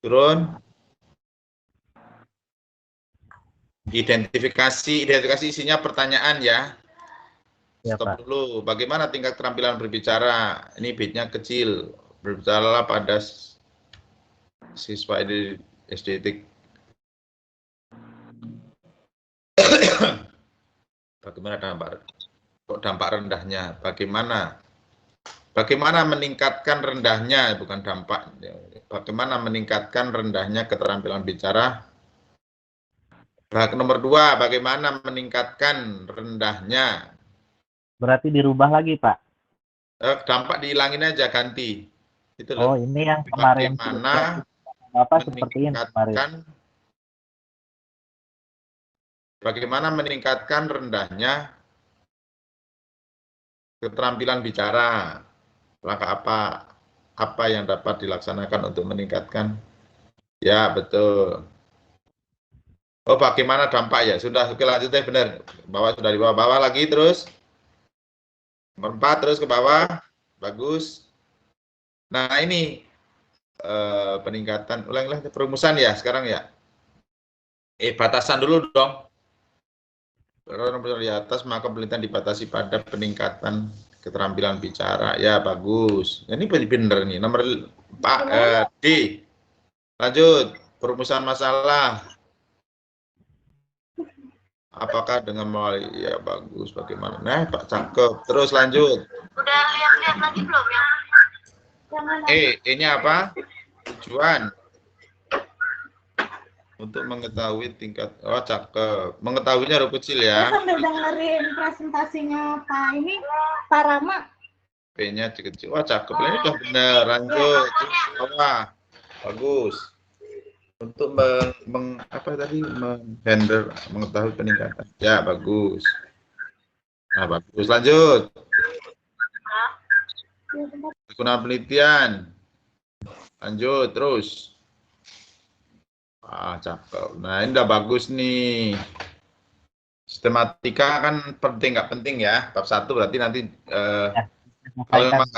Turun. Identifikasi isinya pertanyaan ya. Ya, Stop Pak. dulu. Bagaimana tingkat keterampilan berbicara? Ini bitnya kecil. Berbicaralah pada siswa SD. Bagaimana dampak rendahnya? Bagaimana meningkatkan rendahnya, bukan dampak. Bagaimana meningkatkan rendahnya keterampilan bicara? Nomor 2, bagaimana meningkatkan rendahnya? Berarti dirubah lagi, Pak. Dampak dihilangin aja, ganti. Itu Oh, loh. ini yang kemarin Bagaimana Bapak seperti ini kemarin. meningkatkan rendahnya keterampilan bicara? Langkah apa yang dapat dilaksanakan untuk meningkatkan? Ya, betul. Oh, bagaimana dampak ya? Sudah, oke lanjut deh, benar. Sudah di bawah lagi terus. Nomor 4 terus ke bawah. Bagus. Nah, ini peningkatan, ulang perumusan ya sekarang ya. Batasan dulu dong. Kalau di atas, maka penelitian dibatasi pada peningkatan keterampilan bicara. Ya, bagus. Ini benar nih. Nomor D. Lanjut. Perumusan masalah. Apakah dengan melalui, ya bagus, bagaimana? Nah, Pak, cakep. Terus lanjut. Udah lihat-lihat lagi belum yang Ini apa? Tujuan untuk mengetahui tingkat, oh cakep. Mengetahuinya huruf kecil ya. sambil dengerin presentasinya Pak Pak Rama. P-nya kecil. Wah, cakep. Ini udah benar. Lanjut. Bawah. Bagus. Untuk mengetahui peningkatan. Ya, bagus. Nah, bagus. Lanjut. Penggunaan penelitian. Lanjut terus. Cakep. Nah, ini udah bagus nih. Sistematika kan penting nggak penting ya. Bab 1 berarti nanti kalau memang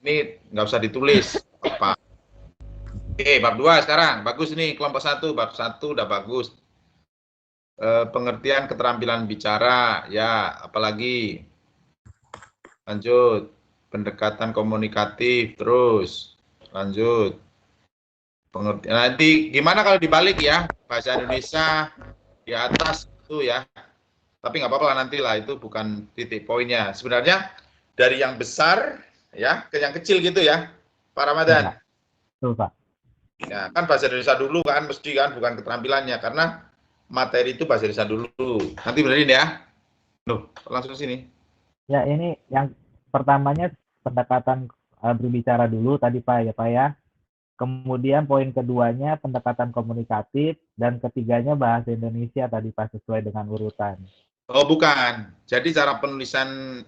ini nggak usah ditulis apa. Oke, bab 2 sekarang. Bagus nih, kelompok 1. Bab 1 udah bagus. Pengertian keterampilan bicara. Ya, apalagi. Lanjut. Pendekatan komunikatif. Terus. Lanjut. Pengertian. Nanti gimana kalau dibalik ya? Bahasa Indonesia di atas itu ya. Tapi nggak apa-apa nanti lah, itu bukan titik poinnya. Sebenarnya dari yang besar ya ke yang kecil gitu ya, Pak Ramadan. Betul, Pak. Ya, kan bahasa Indonesia dulu kan, mesti kan, bukan keterampilannya, karena materi itu bahasa Indonesia dulu. Nanti benerin ya. Loh, langsung sini. Ya, ini yang pertamanya pendekatan berbicara dulu tadi Pak ya, Pak ya. Kemudian poin keduanya pendekatan komunikatif dan ketiganya bahasa Indonesia tadi Pak, sesuai dengan urutan. Oh, bukan. Jadi cara penulisan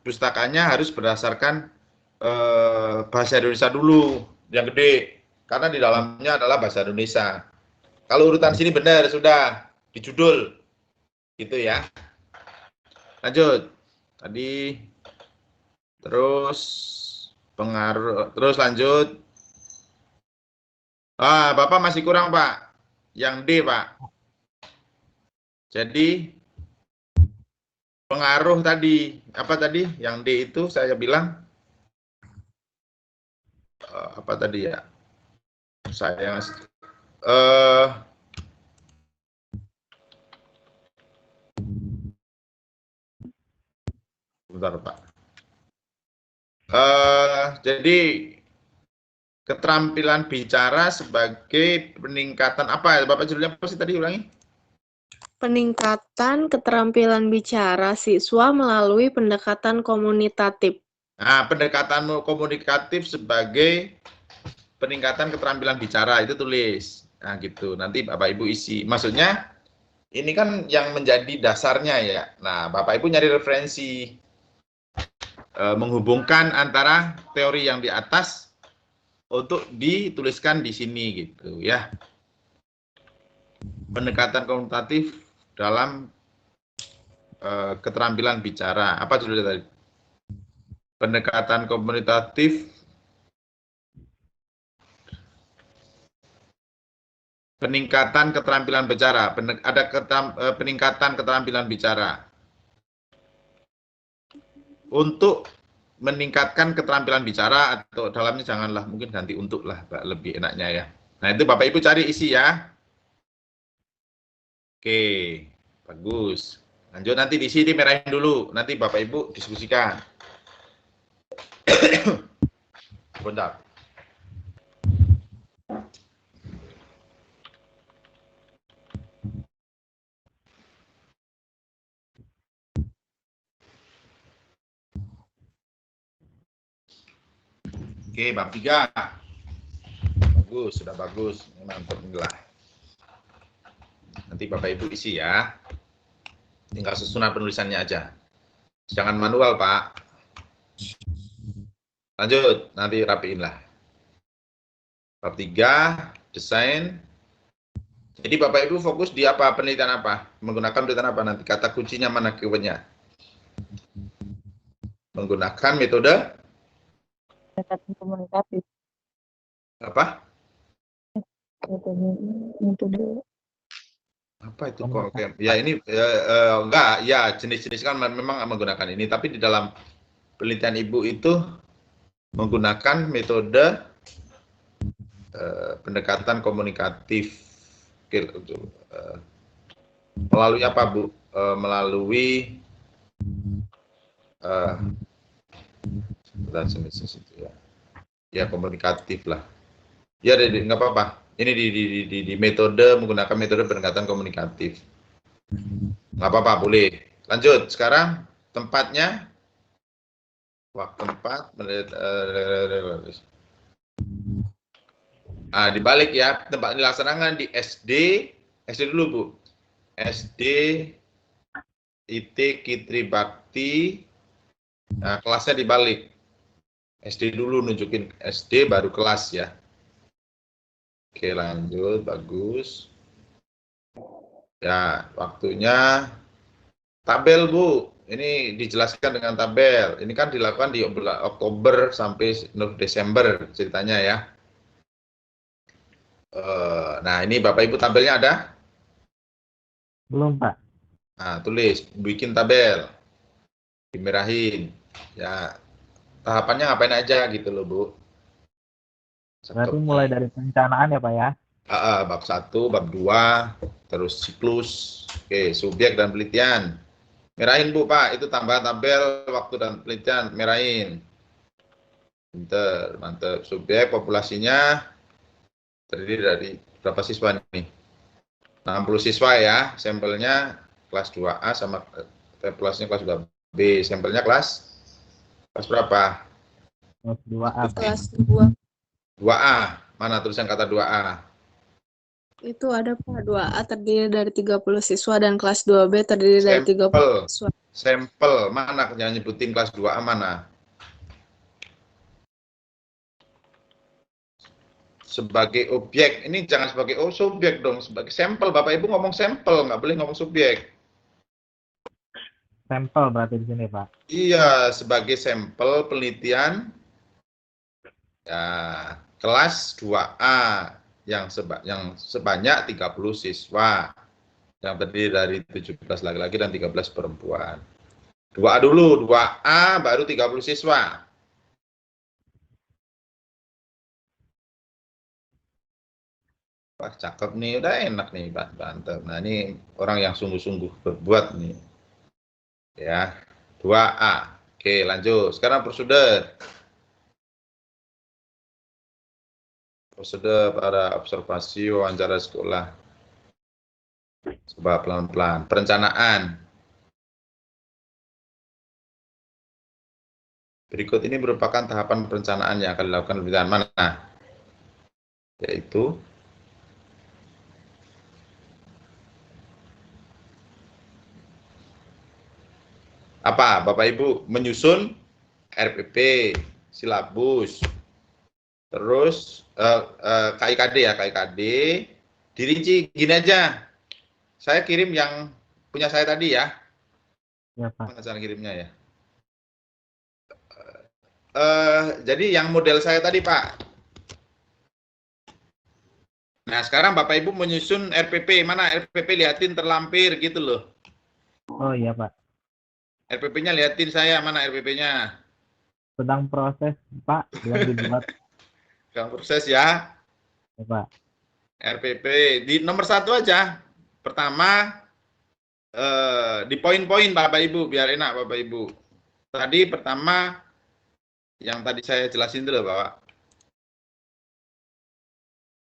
pustakanya harus berdasarkan bahasa Indonesia dulu, yang gede. Karena di dalamnya adalah bahasa Indonesia. Kalau urutan sini benar, sudah di judul. Gitu ya. Lanjut. Tadi terus pengaruh, terus lanjut. Bapak masih kurang, Pak. Yang D, Pak. Jadi pengaruh tadi, apa tadi? Yang D itu saya bilang apa tadi ya? Saya bentar, Pak. Jadi keterampilan bicara sebagai peningkatan apa? Bapak judulnya apa sih tadi, ulangi? Peningkatan keterampilan bicara siswa melalui pendekatan komunikatif. Nah, pendekatan komunikatif sebagai peningkatan keterampilan bicara, itu tulis. Nah, gitu. Nanti Bapak Ibu isi. Maksudnya ini kan yang menjadi dasarnya ya. Nah, Bapak Ibu nyari referensi, menghubungkan antara teori yang di atas untuk dituliskan di sini gitu ya. Pendekatan komunikatif dalam keterampilan bicara. Apa judulnya tadi? Pendekatan komunikatif Peningkatan keterampilan bicara. Ada peningkatan keterampilan bicara. Untuk meningkatkan keterampilan bicara atau dalamnya janganlah, mungkin ganti untuk lah, lebih enaknya ya. Nah itu Bapak Ibu cari isi ya. Oke, bagus. Lanjut nanti di sini merahin dulu, nanti Bapak Ibu diskusikan. Bentar. Oke, bab 3. Bagus, sudah bagus. Mantap lah. Nanti Bapak Ibu isi ya. Tinggal susunan penulisannya aja. Jangan manual, Pak. Lanjut, nanti rapiin lah. Bab 3, desain. Jadi Bapak Ibu fokus di apa? Penelitian apa? Menggunakan penelitian apa nanti? Kata kuncinya mana keywordnya? Menggunakan metode pendekatan komunikatif. apa? Metode Apa itu kok? Ya ini enggak, ya jenis-jenis kan memang menggunakan ini, tapi di dalam penelitian Ibu itu menggunakan metode pendekatan komunikatif. Melalui apa, Bu? Melalui ya komunikatif lah. Ya, nggak apa-apa. Ini di metode, menggunakan metode pendekatan komunikatif. Nggak apa-apa, boleh. Lanjut, sekarang tempatnya. Tempat. Dibalik ya, tempat dilaksanakan di SD. SD dulu, Bu. SD IT Kitri Bakti. Nah, kelasnya dibalik. SD dulu, nunjukin SD baru kelas ya. Oke, lanjut, bagus. Ya, waktunya tabel, Bu. Ini dijelaskan dengan tabel. Ini kan dilakukan di Oktober sampai Desember ceritanya ya. Nah, ini Bapak Ibu tabelnya ada? Belum, Pak. Nah, tulis, bikin tabel. Dimerahin. Ya, tahapannya ngapain aja gitu loh, Bu. Berarti mulai dari perencanaan ya, Pak ya? Bab 1, bab 2, terus siklus, oke, subjek dan penelitian. Merahin, Bu, Pak, itu tambahan tabel waktu dan penelitian, merahin. Pinter, mantap. Subjek populasinya terdiri dari berapa siswa nih? 60 siswa ya, sampelnya kelas 2A sama populasinya kelas 2B. Sampelnya kelas berapa? Kelas 2A. Kelas 2. 2A. Mana tulisan kata 2A? Itu ada Pak, 2A terdiri dari 30 siswa dan kelas 2B terdiri dari 30 siswa. Sampel, mana yang nyebutin kelas 2A mana? Sebagai objek, ini jangan sebagai subjek dong, sebagai sampel. Bapak Ibu ngomong sampel, nggak boleh ngomong subjek. Sampel berarti di sini, Pak. Iya, sebagai sampel penelitian ya, kelas 2A yang sebanyak 30 siswa yang terdiri dari 17 laki-laki dan 13 perempuan. 2A dulu, 2A baru 30 siswa. Wah, cakep nih, udah enak nih, Pak. Mantap. Nah, ini orang yang sungguh-sungguh berbuat nih. Ya, 2A. Oke, lanjut. Sekarang prosedur. Prosedur pada observasi wawancara sekolah. Coba pelan-pelan. Perencanaan. Berikut ini merupakan tahapan perencanaan yang akan dilakukan penelitian mana? Yaitu apa? Bapak Ibu menyusun RPP, silabus, terus KIKD ya, KIKD, dirinci gini aja. Saya kirim yang punya saya tadi ya. Ya, Pak. Mana cara kirimnya ya? Jadi yang model saya tadi, Pak. Nah, sekarang Bapak Ibu menyusun RPP. Mana RPP, lihatin terlampir gitu loh. Oh iya Pak. RPP-nya lihatin saya, mana RPP-nya. Sedang proses Pak, belum dibuat Sekarang proses ya. ya, Pak. RPP di nomor 1 aja. Pertama, di poin-poin Bapak Ibu, biar enak Bapak Ibu. Tadi pertama, yang tadi saya jelasin dulu Bapak.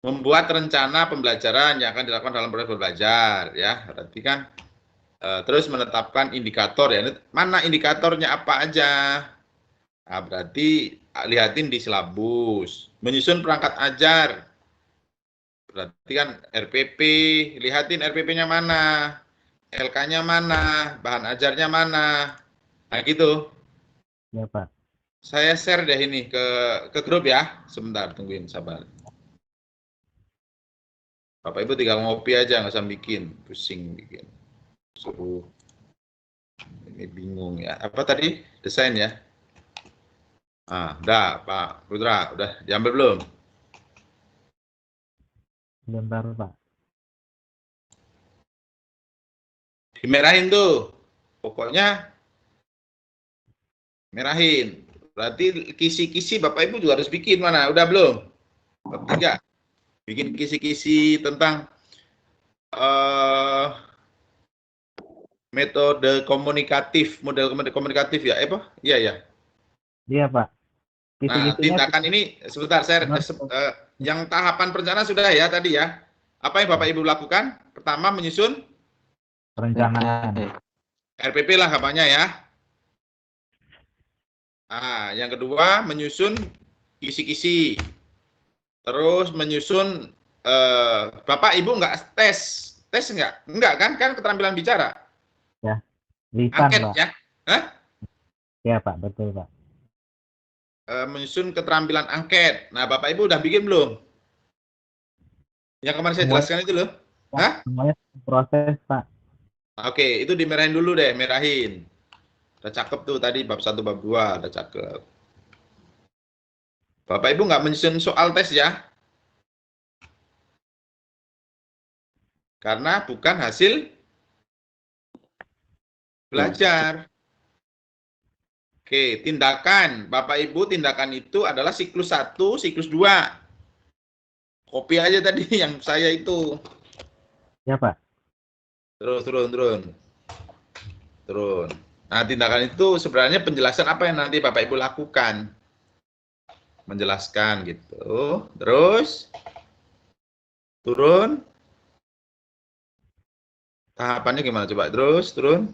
Membuat rencana pembelajaran yang akan dilakukan dalam proses belajar, ya. Berarti kan, terus menetapkan indikator ya. Mana indikatornya apa aja? Nah, berarti lihatin di silabus. Menyusun perangkat ajar. Berarti kan RPP, lihatin RPP-nya mana, LK-nya mana, bahan ajarnya mana. Nah, gitu. Ya Pak. Saya share deh ini ke grup ya. Sebentar, tungguin, sabar. Bapak Ibu tinggal ngopi aja, nggak usah bikin, pusing bikin. Suruh, ini bingung ya. Apa tadi? Desain ya? Ah, udah Pak Putra, udah diambil belum? Sebentar Pak. Dimerahin tuh. Pokoknya merahin. Berarti kisi-kisi Bapak Ibu juga harus bikin mana? Udah belum? Bab 3. Bikin kisi-kisi tentang metode komunikatif, model komunikatif ya, apa? Iya ya. Iya Pak. Nah, Kisi-kisinya tindakan ini sebentar saya yang tahapan perencanaan sudah ya tadi ya. Apa yang Bapak Ibu lakukan? Pertama menyusun perencanaan. RPP lah kampanye ya. Nah, yang kedua menyusun kisi-kisi. Terus menyusun Bapak Ibu nggak tes nggak? Enggak kan? Kan keterampilan bicara. Ya. Lisan Angket Pak. ya. Hah? Ya Pak, betul Pak. Menyusun keterampilan angket. Nah, Bapak Ibu udah bikin belum? Yang kemarin saya Semuanya, jelaskan itu loh. Pak, Hah? semuanya proses Pak. Oke, itu dimerahin dulu deh, merahin. Udah cakep tuh tadi bab 1, bab 2, udah cakep. Bapak Ibu nggak menyusun soal tes ya. Karena bukan hasil belajar. Oke, tindakan. Bapak Ibu, tindakan itu adalah siklus 1, siklus 2. Kopi aja tadi yang saya itu. Ya Pak. Turun. Nah, tindakan itu sebenarnya penjelasan apa yang nanti Bapak Ibu lakukan. Menjelaskan gitu. Terus turun. Tahapannya gimana coba? Terus turun.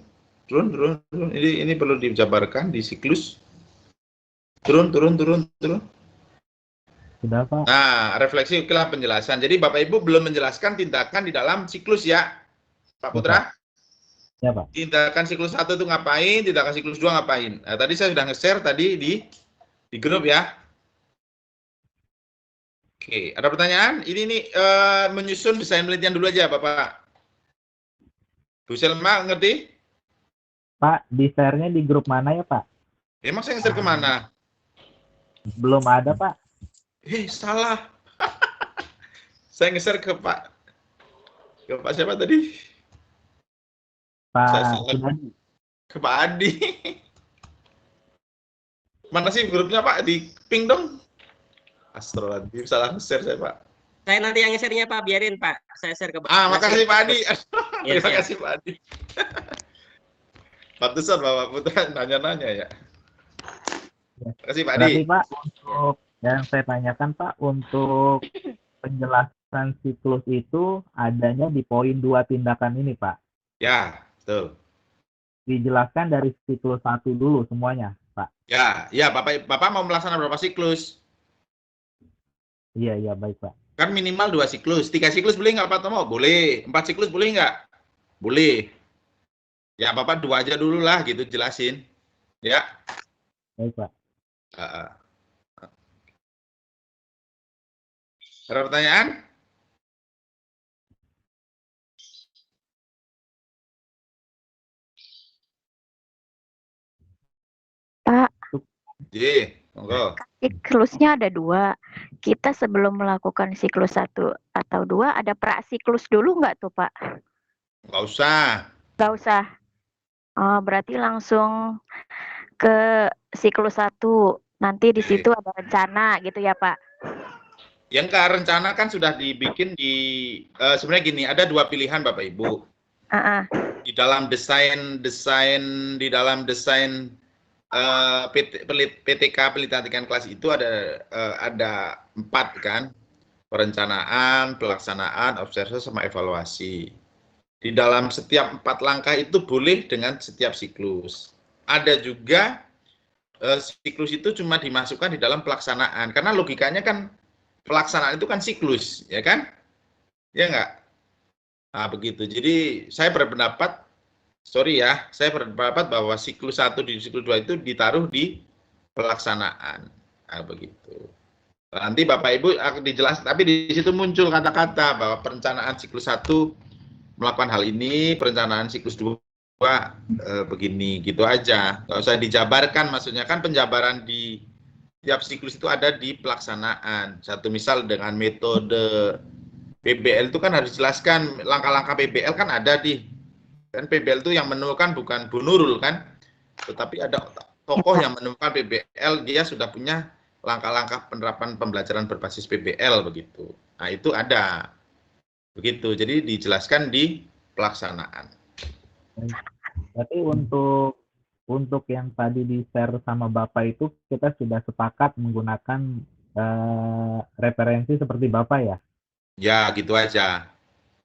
Ini perlu dijabarkan di siklus. Turun. Sudah Pak. Nah, refleksi okelah penjelasan. Jadi Bapak Ibu belum menjelaskan tindakan di dalam siklus ya, Pak Putra? Ya Pak. Tindakan siklus 1 itu ngapain, tindakan siklus 2 ngapain. Nah, tadi saya sudah nge-share tadi di grup ya. Oke, ada pertanyaan? Ini nih menyusun desain penelitian dulu aja, Bapak. Bu Selma, ngerti? Pak, di share-nya di grup mana ya Pak? Emang saya nge-share kemana? Belum ada Pak. Salah. Saya nge-share ke Pak siapa tadi? Saya Pak salah. Sunadi. Ke Pak Adi. Mana sih grupnya Pak? Di ping dong. Astagfirullahaladzim, salah nge-share saya Pak. Saya nanti yang share-nya Pak, biarin Pak. Saya share ke Makasih Pak Adi. Yes, Terima kasih Pak Adi. Pantesan Bapak Putra nanya-nanya ya. Terima kasih Pak Adi. Berarti Pak, untuk yang saya tanyakan Pak, untuk penjelasan siklus itu adanya di poin 2 tindakan ini Pak. Ya, betul. Dijelaskan dari siklus 1 dulu semuanya Pak. Ya Bapak mau melaksanakan berapa siklus? Iya, baik Pak. Kan minimal 2 siklus. 3 siklus boleh nggak Pak Tomo? Boleh. 4 siklus boleh nggak? Boleh. Ya Bapak 2 aja dulu lah gitu jelasin. Ya. Baik Pak. Ada pertanyaan? Pak, J. Monggo. Siklusnya ada 2. Kita sebelum melakukan siklus 1 atau 2 ada prasiklus dulu nggak tuh Pak? Nggak usah. Nggak usah. Oh, berarti langsung ke siklus 1. Nanti di situ ada rencana gitu ya Pak? Yang ke rencana kan sudah dibikin di sebenarnya gini, ada 2 pilihan Bapak Ibu. Di dalam desain PTK penelitian tingkat kelas itu ada 4 kan, perencanaan, pelaksanaan, observasi sama evaluasi. Di dalam setiap 4 langkah itu boleh dengan setiap siklus. Ada juga siklus itu cuma dimasukkan di dalam pelaksanaan, karena logikanya kan pelaksanaan itu kan siklus, ya kan? Ya enggak? Nah, begitu. Jadi saya berpendapat, saya berpendapat bahwa siklus 1 di siklus 2 itu ditaruh di pelaksanaan. Nah, begitu. Nanti Bapak Ibu akan dijelaskan, tapi di situ muncul kata-kata bahwa perencanaan siklus 1 melakukan hal ini, perencanaan siklus 2 begini, gitu aja. Nggak usah dijabarkan, maksudnya kan penjabaran di tiap siklus itu ada di pelaksanaan. Satu misal dengan metode PBL itu kan harus dijelaskan, langkah-langkah PBL kan ada di, kan PBL itu yang menemukan bukan Bu Nurul kan, tetapi ada tokoh yang menemukan PBL, dia sudah punya langkah-langkah penerapan pembelajaran berbasis PBL begitu. Nah itu ada, begitu. Jadi dijelaskan di pelaksanaan. Berarti untuk yang tadi di-share sama Bapak itu kita sudah sepakat menggunakan referensi seperti Bapak ya? Ya, gitu aja.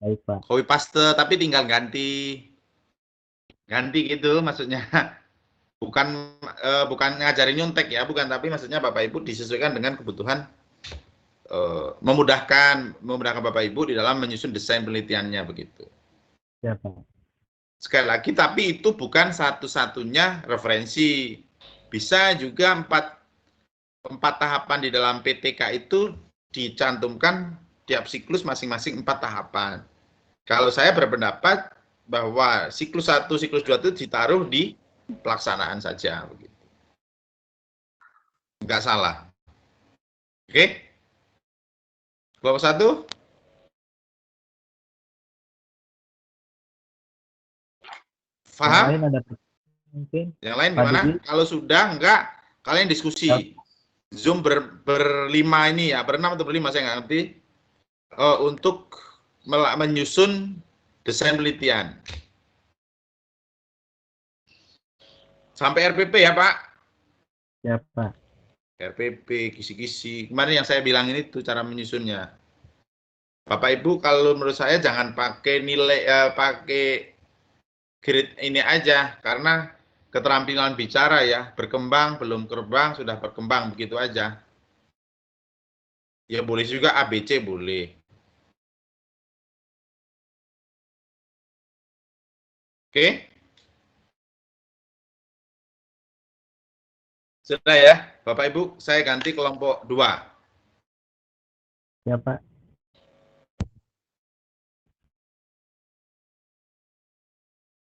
Baik, Pak. Copy paste, tapi tinggal ganti gitu maksudnya. Bukan ngajarin nyontek ya, bukan, tapi maksudnya Bapak Ibu disesuaikan dengan kebutuhan, memudahkan Bapak Ibu di dalam menyusun desain penelitiannya begitu. Ya, Pak. Sekali lagi, tapi itu bukan satu-satunya referensi. Bisa juga 4 tahapan di dalam PTK itu dicantumkan tiap siklus masing-masing 4 tahapan. Kalau saya berpendapat bahwa siklus 1, siklus 2 itu ditaruh di pelaksanaan saja begitu. Enggak salah. Oke? Kelompok 1? Paham? Yang lain ada mungkin? Yang lain gimana? Kalau sudah enggak, kalian diskusi. Zoom berlima ini ya, berenam atau berlima saya nggak ngerti. Untuk menyusun desain penelitian. Sampai RPP ya Pak? Ya Pak. RPP, kisi-kisi. Kemarin yang saya bilang ini tuh cara menyusunnya. Bapak Ibu kalau menurut saya jangan pakai nilai, pakai grade ini aja, karena keterampilan bicara ya, berkembang, belum berkembang, sudah berkembang, begitu aja. Ya boleh juga ABC, boleh. Oke? Sudah ya, Bapak Ibu, saya ganti kelompok 2. Ya Pak.